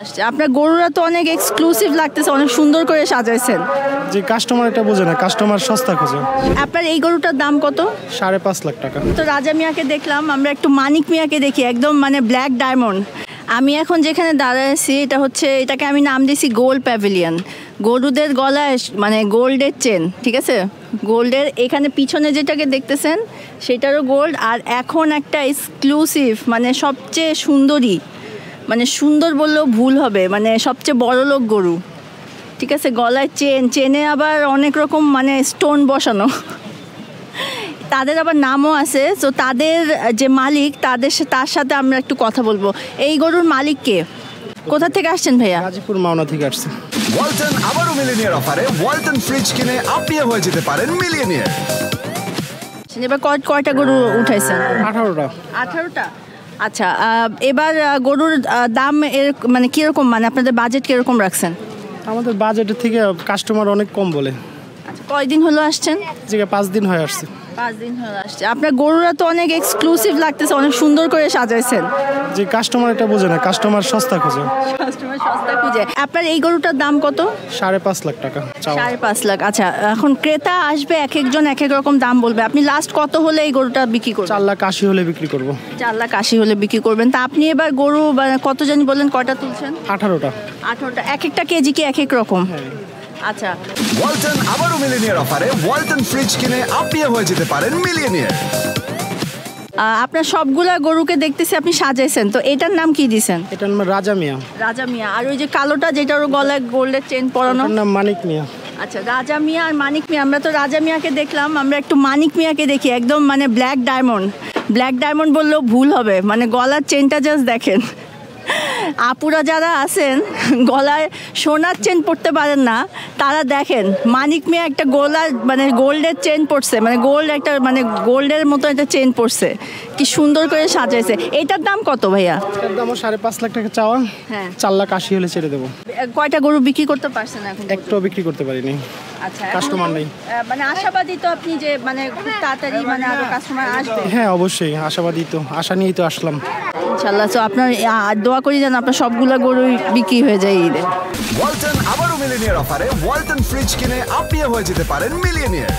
আপনার গরুরা তো অনেক এক্সক্লুসিভ লাগতেছে, অনেক সুন্দর করে সাজাইছেন। যে কাস্টমার এটা বোঝে না, কাস্টমার সস্তা খোঁজে। আপনার এই গরুটার দাম কত? 5.5 লাখ টাকা। তো রাজা মিয়াকে দেখলাম, আমরা একটু মানিক মিয়াকে দেখি, একদম মানে ব্ল্যাক ডায়মন্ড। আমি এখন যেখানে দাঁড়ায় আছি এটাকে আমি নাম দিয়েছি গোল্ড প্যাভিলিয়ন। গরুদের গলায় মানে গোল্ডের চেন, ঠিক আছে, গোল্ডের। এখানে পিছনে যেটাকে দেখতেছেন সেটারও গোল্ড। আর এখন একটা এক্সক্লুসিভ মানে সবচেয়ে সুন্দরী, মানে সুন্দর বললেও ভুল হবে, মানে সবচেয়ে বড় লোক গরু, ঠিক আছে। গলায় চেনে আবার অনেক রকম মানে স্টোন বসানো। তাদের আবার নামও আছে। তো তাদের যে মালিক তার সাথে আমরা একটু কথা বলবো। এই গরুর মালিক কে, কোথা থেকে আসছেন ভাইয়া? গাজীপুর মাওনা থেকে আসছে। ওয়ালটন আবারও মিলিয়নিয়ার অফারে ওয়ালটন ফ্রিজ কিনে আপনিও হয়ে যেতে পারেন মিলিয়নিয়ার। এবার কয়টা গরু উঠাইছেন? 18টা। আচ্ছা, এবার গরুর দাম মানে কিরকম, মানে আপনাদের বাজেট কিরকম রাখছেন? আমাদের বাজেটের থেকে কাস্টমার অনেক কম বলে। আচ্ছা, কয়দিন হলো আসছেন? যে 5 দিন হয়ে আসছে। 5 দিন হলো আসছে। আপনার গরুরা তো অনেক এক্সক্লুসিভ লাগতেছে, অনেক সুন্দর করে সাজাইছেন। যে কাস্টমার এটা বোঝে না, কাস্টমার সস্তা খোঁজে। কাস্টমার সস্তা খুঁজে। আপনার এই গরুটার দাম কত? 5.5 লাখ টাকা। 5.5 লাখ। আচ্ছা, এখন ক্রেতা আসবে, এক একজন এক এক রকম দাম বলবে। আপনি লাস্ট কত হলে এই গরুটা বিক্রি করবেন? 4,80,000 হলে বিক্রি করব। 4,80,000 হলে বিক্রি করবেন। তা আপনি এবার গরু কত জানি বলেন, কয়টা তুলছেন? 18টা। এক একটা কেজি কি এক এক রকম? আচ্ছা, ওয়ালটন আবারও মিলিয়নিয়ার অফারে ওয়ালটন ফ্রিজ কিনে আপনিও হয়ে যেতে পারেন মিলিয়নিয়ার। আপনার সবগুলা গরুকে দেখতেছি আপনি সাজাইছেন, তো এটার নাম কি দিয়েছেন? এটার নাম রাজা মিয়া। রাজা মিয়া। আর ওই যে কালোটা যেটার গলায় গোল্ডের চেন পরানো? এটার নাম মানিক মিয়া। আচ্ছা, রাজা মিয়া আর মানিক মিয়া। আমরা তো রাজা মিয়াকে দেখলাম, আমরা একটু মানিক মিয়াকে দেখি, একদম মানে ব্ল্যাক ডায়মন্ড বললেও ভুল হবে, মানে গলার চেনটা জাস্ট দেখেন। আপুরা যারা আছেন গলায় সোনার চেন পরতে পারেন না, তারা দেখেন মানিক মিয়া একটা গলার মানে গোল্ডের চেন পরছে, মানে গোল্ডের মতো একটা চেন পরছে, কি সুন্দর করে সাজাইছে। এটার দাম কত ভাইয়া? এটার দাম 5.5 লাখ টাকা চাওয়া। হ্যাঁ, 4,80,000 হলে ছেড়ে দেবো। কয়টা গরু বিক্রি করতে পারছেন এখন? একটাও বিক্রি করতে পারিনি। আচ্ছা, কাস্টমার নেই। মানে আশাবাদী তো আপনি যে মানে খুব তাড়াতাড়ি মানে আরো কাস্টমার আসবে? হ্যাঁ, অবশ্যই আশাবাদী, তো আশা নিয়েই তো আসলাম ইনশাআল্লাহ। তো আপনার দোয়া করি যেন আপনার সবগুলা গরু বিক্রি হয়ে যায় ঈদে। ওয়ালটন আবারও মিলিয়নিয়ার অফারে ওয়ালটন ফ্রিজ কিনে আপনিও হয়ে যেতে পারেন মিলিয়নিয়ার।